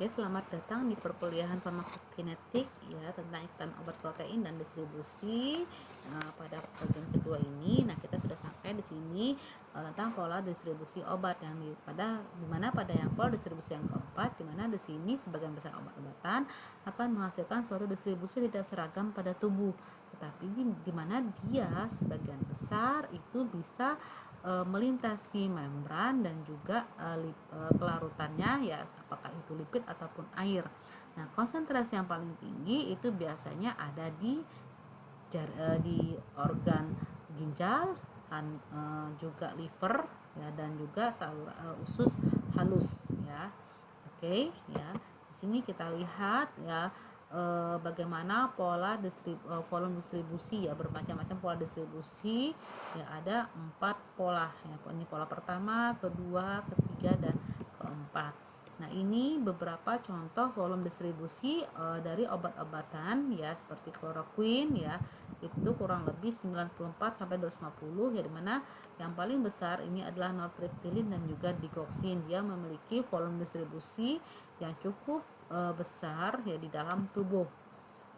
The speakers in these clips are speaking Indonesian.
Oke, selamat datang di perkuliahan farmakokinetik ya tentang ikatan obat protein dan distribusi. Pada bagian kedua ini, kita sudah sampai di sini tentang pola distribusi obat yang dimana pada yang pola distribusi yang keempat, dimana di sini sebagian besar obat-obatan akan menghasilkan suatu distribusi tidak seragam pada tubuh, tetapi dimana dia sebagian besar itu bisa melintasi membran dan juga kelarutannya ya, apakah itu lipid ataupun air. Nah, konsentrasi yang paling tinggi itu biasanya ada di organ ginjal, juga liver ya, dan juga saluran usus halus ya. Oke ya. Di sini kita lihat ya bagaimana volume distribusi ya, bermacam-macam pola distribusi ya, ada 4 pola ya. Ini pola pertama, kedua, ketiga, dan keempat. Nah, ini beberapa contoh volume distribusi dari obat-obatan ya, seperti chloroquine ya, itu kurang lebih 94 sampai 250 ya, dimana yang paling besar ini adalah nortriptilin dan juga digoxin. Dia memiliki volume distribusi yang cukup besar ya di dalam tubuh.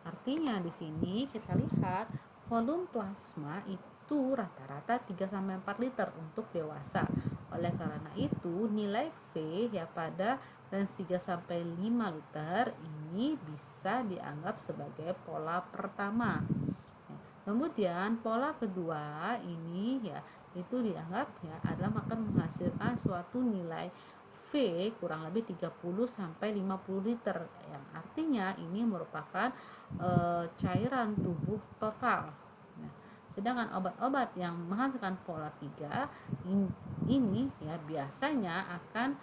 Artinya di sini kita lihat volume plasma itu rata-rata 3 sampai 4 liter untuk dewasa. Oleh karena itu, nilai V ya pada range 3 sampai 5 liter ini bisa dianggap sebagai pola pertama. Kemudian pola kedua ini ya, itu dianggap ya adalah akan menghasilkan suatu nilai V kurang lebih 30 sampai 50 liter, yang artinya ini merupakan cairan tubuh total. Nah, sedangkan obat-obat yang menghasilkan pola 3 ini ya biasanya akan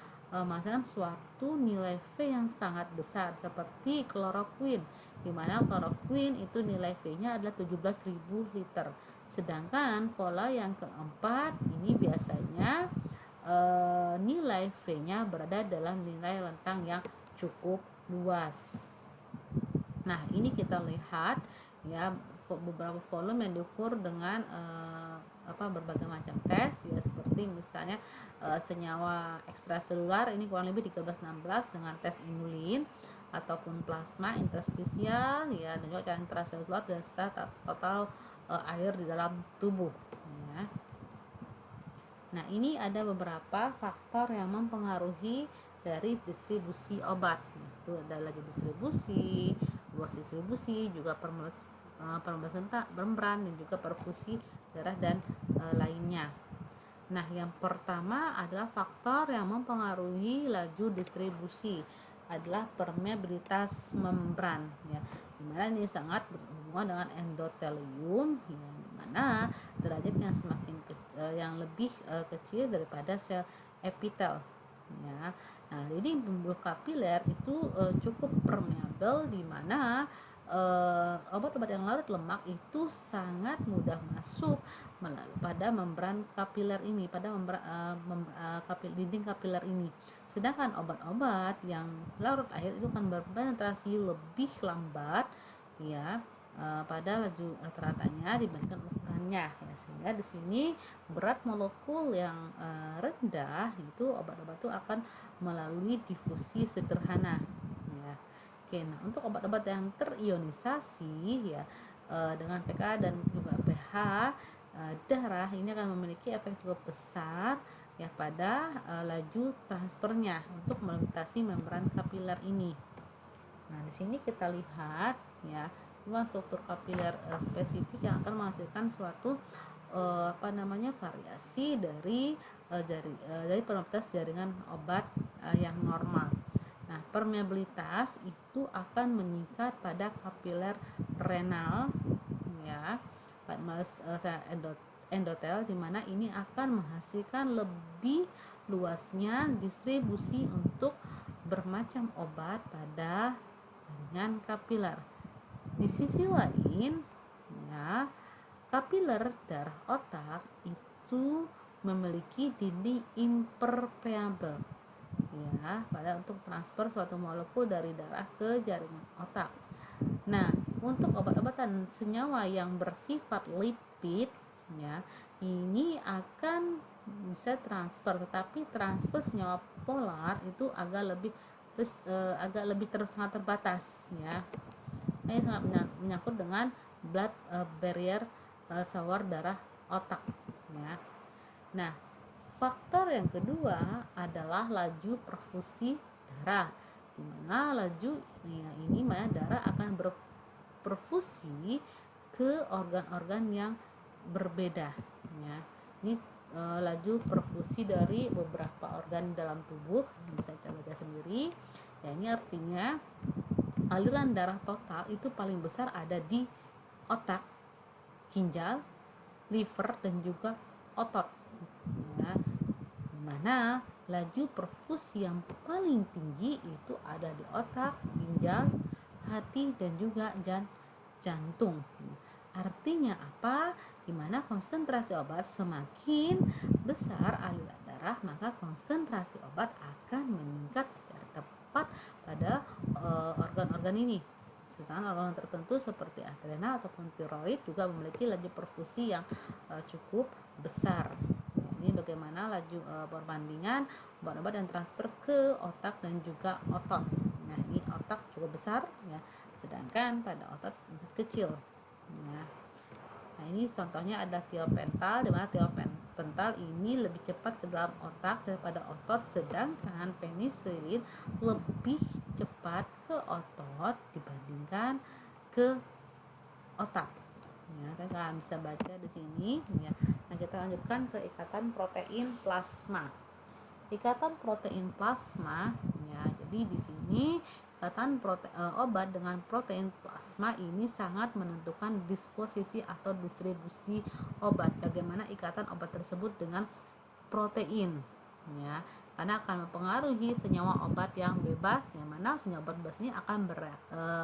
menghasilkan suatu nilai V yang sangat besar, seperti chloroquine, di mana chloroquine itu nilai V-nya adalah 17.000 liter. Sedangkan pola yang keempat ini biasanya nilai V-nya berada dalam nilai rentang yang cukup luas. Nah, ini kita lihat ya beberapa volume yang diukur dengan berbagai macam tes ya, seperti misalnya senyawa ekstraselular ini kurang lebih 13-16 dengan tes inulin, ataupun plasma interstisial ya, dan juga intraselular dan total air di dalam tubuh ya. Nah, ini ada beberapa faktor yang mempengaruhi dari distribusi obat. Itu ada lagi distribusi, luas distribusi, juga permeasan membran, dan juga perfusi darah dan lainnya. Nah, yang pertama adalah faktor yang mempengaruhi laju distribusi adalah permeabilitas membran ya, dimana ini sangat berhubungan dengan endotelium ya, dimana derajat yang yang lebih kecil daripada sel epitel ya. Nah, jadi pembuluh kapiler itu cukup permeabel, dimana obat-obat yang larut lemak itu sangat mudah masuk pada membran kapiler ini, pada dinding kapiler ini. Sedangkan obat-obat yang larut air itu akan berpenetrasi lebih lambat ya pada laju rata-ratanya dibandingkan ukurannya ya, sehingga di sini berat molekul yang rendah itu obat-obat itu akan melalui difusi sederhana ya. Oke, nah untuk obat-obat yang terionisasi ya dengan pK dan juga pH darah, ini akan memiliki efek cukup besar ya pada laju transfernya untuk melintasi membran kapiler ini. Nah, di sini kita lihat ya struktur kapiler spesifik yang akan menghasilkan suatu variasi dari permeabilitas jaringan obat yang normal. Nah, permeabilitas itu akan meningkat pada kapiler renal ya, endotel, di mana ini akan menghasilkan lebih luasnya distribusi untuk bermacam obat pada jaringan kapiler. Di sisi lain ya, kapiler darah otak itu memiliki dinding impermeabel ya pada untuk transfer suatu molekul dari darah ke jaringan otak. Nah, untuk obat-obatan senyawa yang bersifat lipid ya, ini akan bisa transfer, tetapi transfer senyawa polar itu agak lebih terus agak lebih sangat terbatas ya. Ini sangat menyangkut dengan blood barrier, saluran darah otak ya. Nah, faktor yang kedua adalah laju perfusi darah, di mana laju ya, ini mana darah akan berperfusi ke organ-organ yang berbeda ya. Ini laju perfusi dari beberapa organ dalam tubuh, bisa kita baca sendiri ya. Ini artinya aliran darah total itu paling besar ada di otak, ginjal, liver, dan juga otot ya. Dimana laju perfusi yang paling tinggi itu ada di otak, ginjal, hati, dan juga jantung. Artinya apa? Dimana konsentrasi obat semakin besar aliran darah, maka konsentrasi obat akan meningkat secara tepat pada organ-organ ini. Sedangkan organ tertentu seperti adrenal ataupun tiroid juga memiliki laju perfusi yang cukup besar. Ini bagaimana laju perbandingan obat-obat dan transfer ke otak dan juga otot. Nah, ini otak cukup besar ya, sedangkan pada otot kecil. Nah, ini contohnya ada tiopental, di mana tiopental ini lebih cepat ke dalam otak daripada otot, sedangkan penisilin lebih cepat ke otot dibandingkan ke otak. Ya, kan kalian bisa baca di sini ya. Nah, kita lanjutkan ke ikatan protein plasma. Ikatan protein plasma ya. Jadi di sini ikatan obat dengan protein plasma ini sangat menentukan disposisi atau distribusi obat. Bagaimana ikatan obat tersebut dengan protein ya, karena akan mempengaruhi senyawa obat yang bebas, yang mana senyawa obat bebas ini akan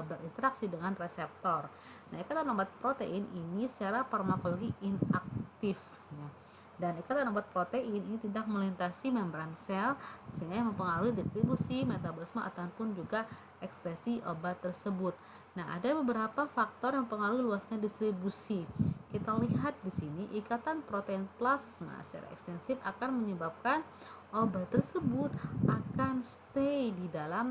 berinteraksi dengan reseptor. Nah, ikatan obat protein ini secara farmakologi inaktif ya. Dan ikatan obat protein ini tidak melintasi membran sel sehingga mempengaruhi distribusi, metabolisme ataupun juga ekskresi obat tersebut. Nah, ada beberapa faktor yang mempengaruhi luasnya distribusi. Kita lihat di sini, ikatan protein plasma secara ekstensif akan menyebabkan obat tersebut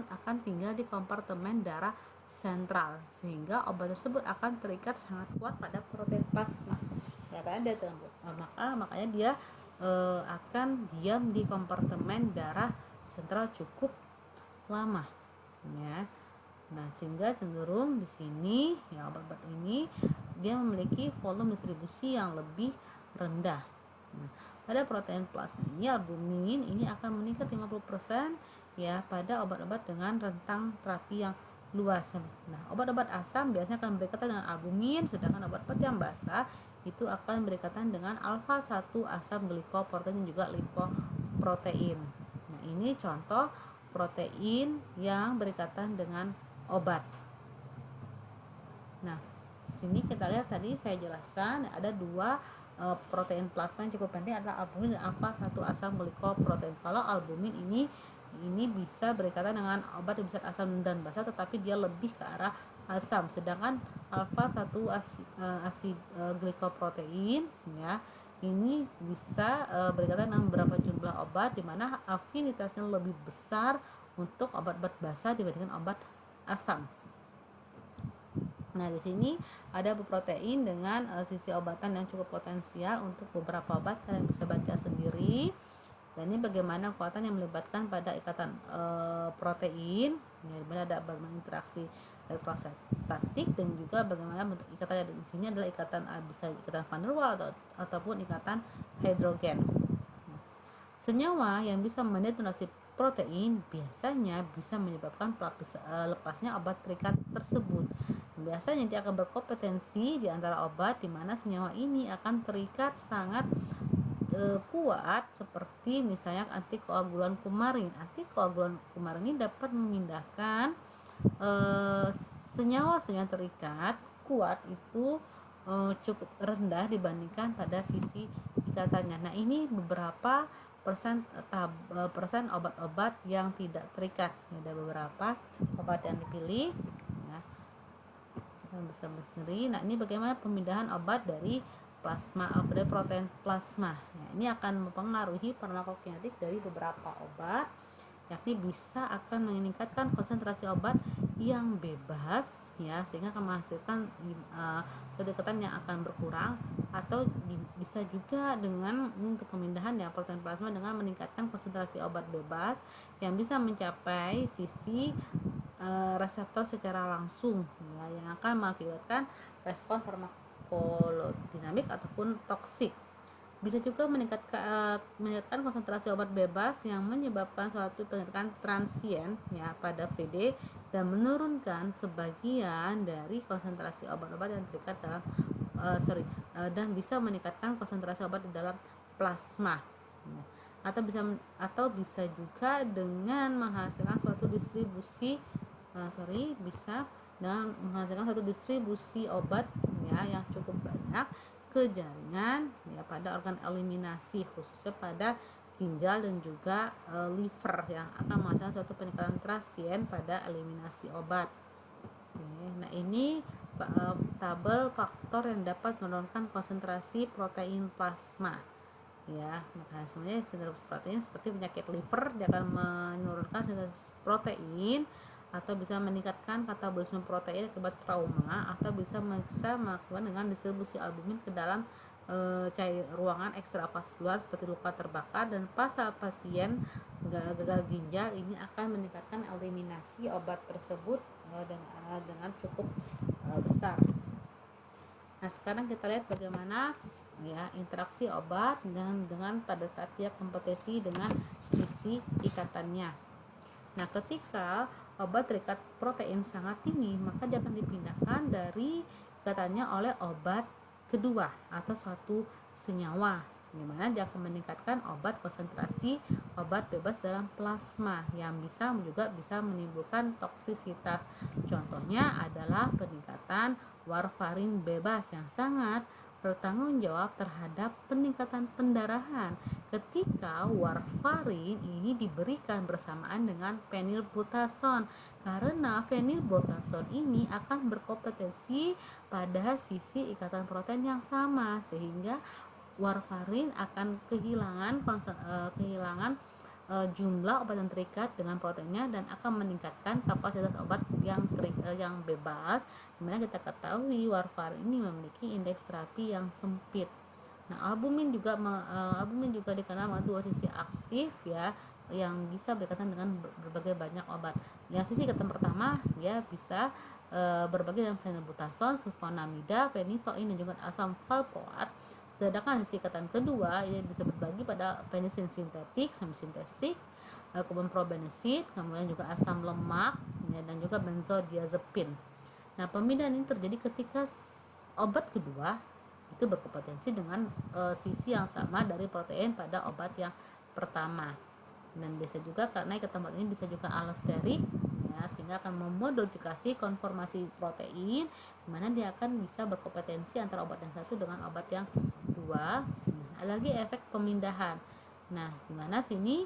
akan tinggal di kompartemen darah sentral, sehingga obat tersebut akan terikat sangat kuat pada protein plasma. Ya kan, makanya dia akan diam di kompartemen darah sentral cukup lama ya. Nah, sehingga cenderung di sini ya, obat-obat ini dia memiliki volume distribusi yang lebih rendah. Nah, pada protein plasma ini, albumin ini akan meningkat 50% ya pada obat-obat dengan rentang terapi yang luas. Nah, obat-obat asam biasanya akan berkaitan dengan albumin, sedangkan obat-obat yang basah itu akan berkaitan dengan alfa 1 asam glikoprotein dan juga lipoprotein. Nah, ini contoh protein yang berkaitan dengan obat. Nah, sini kita lihat, tadi saya jelaskan ada dua protein plasma yang cukup penting, adalah albumin dan alfa 1 asam glikoprotein. Kalau albumin ini bisa berkaitan dengan obat yang bisa asam dan basa, tetapi dia lebih ke arah asam, sedangkan alfa 1 asid glikoprotein ya, ini bisa berkaitan dengan beberapa jumlah obat, di mana afinitasnya lebih besar untuk obat-obat basa dibandingkan obat asam. Nah, di sini ada protein dengan sisi obatan yang cukup potensial untuk beberapa obat, kalian bisa baca sendiri. Dan ini bagaimana kekuatan yang melibatkan pada ikatan protein, ya, dimana ada berinteraksi dari proses statik, dan juga bagaimana bentuk ikatan yang di sini adalah ikatan, bisa ikatan van der Waals ataupun ikatan hidrogen. Senyawa yang bisa mendetonasi protein biasanya bisa menyebabkan lepasnya obat terikat tersebut. Biasanya dia akan berkompetensi di antara obat, di mana senyawa ini akan terikat sangat kuat, seperti misalnya antikoagulan kumarin. Antikoagulan kumarin ini dapat memindahkan senyawa-senyawa terikat kuat itu cukup rendah dibandingkan pada sisi ikatannya. Nah, ini beberapa persen obat-obat yang tidak terikat. Ada beberapa obat yang dipilih ya, kita bisa sendiri. Nah, ini bagaimana pemindahan obat dari plasma dari protein plasma. Nah, ini akan mempengaruhi farmakokinetik dari beberapa obat yakni bisa akan meningkatkan konsentrasi obat yang bebas ya, sehingga akan menghasilkan suatu ikatan yang akan berkurang, atau bisa juga dengan untuk pemindahan ya protein plasma dengan meningkatkan konsentrasi obat bebas yang bisa mencapai sisi reseptor secara langsung ya, yang akan mengakibatkan respon farmakodinamik ataupun toksik. Bisa juga meningkatkan konsentrasi obat bebas yang menyebabkan suatu peningkatan transien ya pada VD, dan menurunkan sebagian dari konsentrasi obat-obat yang terikat dalam dan bisa meningkatkan konsentrasi obat di dalam plasma ya. Atau bisa juga dengan menghasilkan suatu distribusi bisa dengan menghasilkan satu distribusi obat ya yang cukup banyak ke jaringan ya pada organ eliminasi, khususnya pada ginjal dan juga liver, yang akan menghasilkan suatu peningkatan transien pada eliminasi obat. Oke, nah ini tabel faktor yang dapat menurunkan konsentrasi protein plasma ya. Mekanismenya sintesis protein seperti penyakit liver, dia akan menurunkan sintesis protein, atau bisa meningkatkan katabolisme protein akibat trauma, atau bisa melakukan dengan distribusi albumin ke dalam cair ruangan ekstravaskular seperti luka terbakar, dan pasien gagal ginjal ini akan meningkatkan eliminasi obat tersebut dengan cukup besar. Nah, sekarang kita lihat bagaimana ya interaksi obat dengan pada saat dia kompetisi dengan sisi ikatannya. Nah, ketika obat terikat protein sangat tinggi, maka dia akan dipindahkan dari ikatannya oleh obat kedua atau suatu senyawa, di mana dia akan meningkatkan obat konsentrasi obat bebas dalam plasma yang juga bisa menimbulkan toksisitas. Contohnya adalah peningkatan warfarin bebas yang sangat bertanggung jawab terhadap peningkatan pendarahan ketika warfarin ini diberikan bersamaan dengan fenilbutason, karena fenilbutason ini akan berkompetensi pada sisi ikatan protein yang sama, sehingga warfarin akan kehilangan jumlah obat yang terikat dengan proteinnya dan akan meningkatkan kapasitas obat yang bebas, dimana kita ketahui warfarin ini memiliki indeks terapi yang sempit. Nah, albumin juga dikenal dengan dua sisi aktif ya, yang bisa berkaitan dengan berbagai banyak obat. Yang sisi ikatan pertama ya bisa berbagi dengan fenilbutason, sulfonamida, fenitoin, dan juga asam valproat. Sedangkan sisi ikatan kedua ini bisa berbagi pada penisilin sintetik, semisintetik, kemudian probenecid, kemudian juga asam lemak ya, dan juga benzodiazepin. Nah, pemindahan ini terjadi ketika obat kedua itu berkompetensi dengan sisi yang sama dari protein pada obat yang pertama. Dan bisa juga karena ikatan protein ini bisa juga allosterik ya, sehingga akan memodifikasi konformasi protein, di mana dia akan bisa berkompetensi antara obat yang satu dengan obat yang dua. Ada lagi efek pemindahan. Nah, di mana sini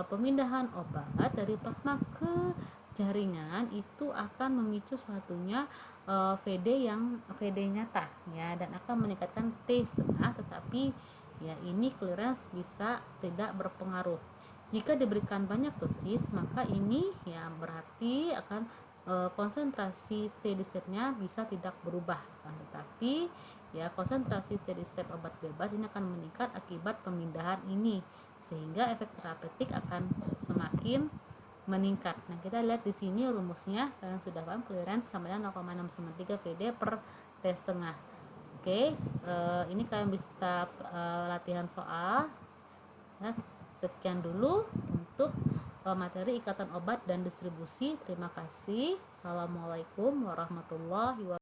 pemindahan obat dari plasma ke jaringan itu akan memicu suatunya VD nyata ya, dan akan meningkatkan T setengah, tetapi ya ini clearance bisa tidak berpengaruh. Jika diberikan banyak dosis, maka ini ya berarti akan konsentrasi steady state-nya bisa tidak berubah, tetapi ya konsentrasi steady state obat bebas ini akan meningkat akibat pemindahan ini, sehingga efek terapeutik akan semakin meningkat. Nah, kita lihat di sini rumusnya, kalian sudah paham, clearance sama dengan 0,693 VD per T setengah. Oke, ini kalian bisa latihan soal. Nah, sekian dulu untuk materi ikatan obat dan distribusi. Terima kasih. Assalamualaikum warahmatullahi wabarakatuh.